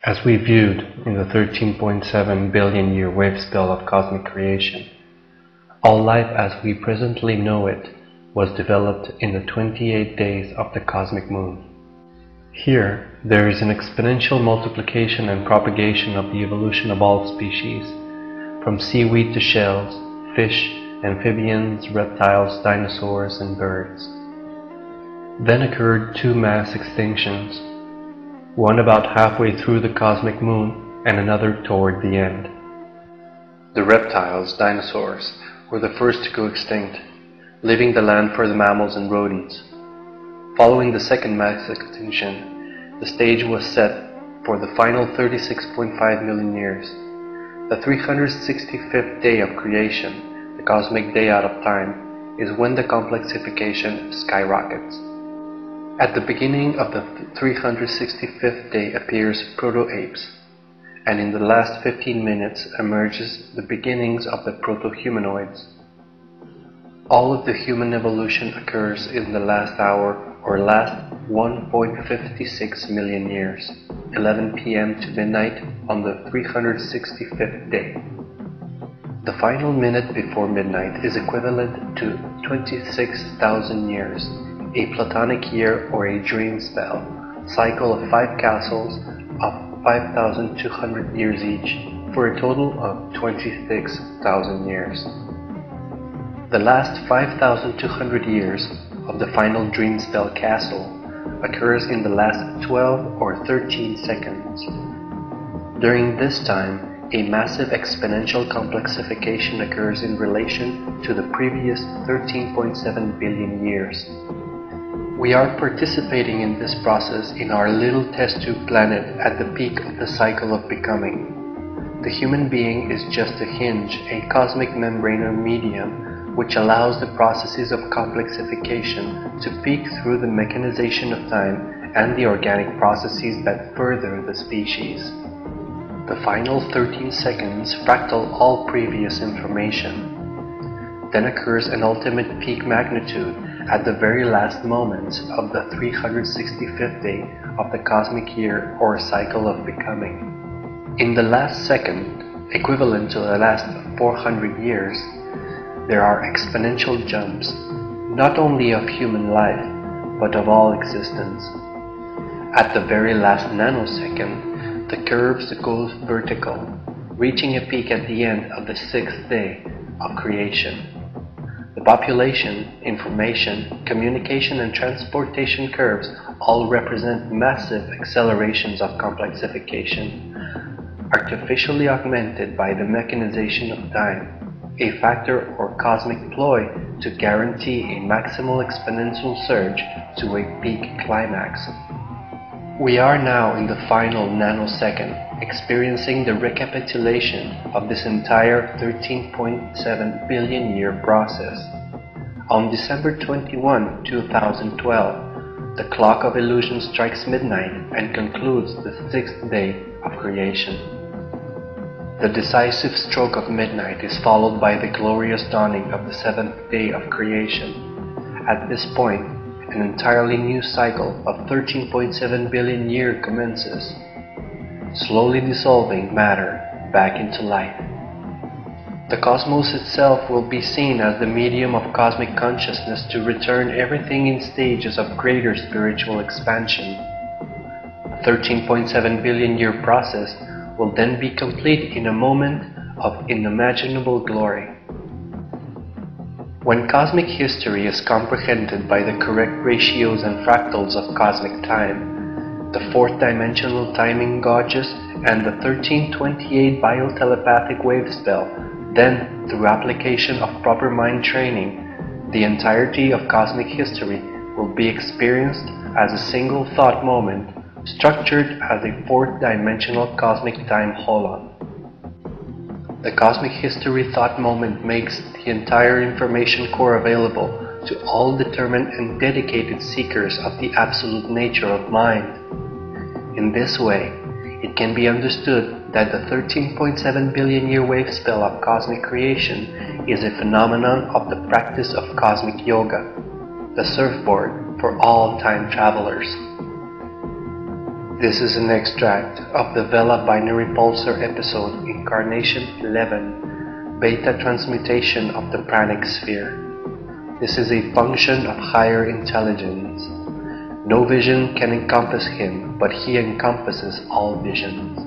As we viewed in the 13.7 billion year wave spell of cosmic creation, all life as we presently know it was developed in the 28 days of the cosmic moon. Here, there is an exponential multiplication and propagation of the evolution of all species, from seaweed to shells, fish, amphibians, reptiles, dinosaurs, and birds. Then occurred two mass extinctions, one about halfway through the cosmic moon and another toward the end. The reptiles, dinosaurs, were the first to go extinct, leaving the land for the mammals and rodents. Following the second mass extinction, the stage was set for the final 36.5 million years. The 365th day of creation, the cosmic day out of time, is when the complexification skyrockets. At the beginning of the 365th day appears proto-apes, and in the last 15 minutes emerges the beginnings of the proto-humanoids. All of the human evolution occurs in the last hour or last 1.56 million years, 11 p.m. to midnight on the 365th day. The final minute before midnight is equivalent to 26,000 years, a platonic year or a dream spell, cycle of 5 castles of 5,200 years each, for a total of 26,000 years. The last 5,200 years of the final dream spell castle occurs in the last 12 or 13 seconds. During this time, a massive exponential complexification occurs in relation to the previous 13.7 billion years. We are participating in this process in our little test tube planet at the peak of the cycle of becoming. The human being is just a hinge, a cosmic membranous medium, which allows the processes of complexification to peek through the mechanization of time and the organic processes that further the species. The final 13 seconds fractal all previous information. Then occurs an ultimate peak magnitude at the very last moments of the 365th day of the cosmic year or cycle of becoming. In the last second, equivalent to the last 400 years, there are exponential jumps, not only of human life, but of all existence. At the very last nanosecond, the curves go vertical, reaching a peak at the end of the 6th day of creation. The population, information, communication, and transportation curves all represent massive accelerations of complexification, artificially augmented by the mechanization of time, a factor or cosmic ploy to guarantee a maximal exponential surge to a peak climax. We are now in the final nanosecond, experiencing the recapitulation of this entire 13.7 billion year process. On December 21, 2012, the clock of illusion strikes midnight and concludes the 6th day of creation. The decisive stroke of midnight is followed by the glorious dawning of the 7th day of creation. At this point, an entirely new cycle of 13.7 billion years commences, slowly dissolving matter back into light. The cosmos itself will be seen as the medium of cosmic consciousness to return everything in stages of greater spiritual expansion. The 13.7 billion year process will then be complete in a moment of unimaginable glory. When cosmic history is comprehended by the correct ratios and fractals of cosmic time, the 4th dimensional timing gauges and the 1328 biotelepathic wave spell, then, through application of proper mind training, the entirety of cosmic history will be experienced as a single thought moment, structured as a 4th dimensional cosmic time holon. The cosmic history thought moment makes the entire information core available to all determined and dedicated seekers of the absolute nature of mind. In this way, it can be understood that the 13.7 billion year wave spell of cosmic creation is a phenomenon of the practice of cosmic yoga, the surfboard for all time travelers. This is an extract of the Vela binary pulsar episode Incarnation 11, Beta Transmutation of the Pranic Sphere. This is a function of higher intelligence. No vision can encompass him, but he encompasses all visions.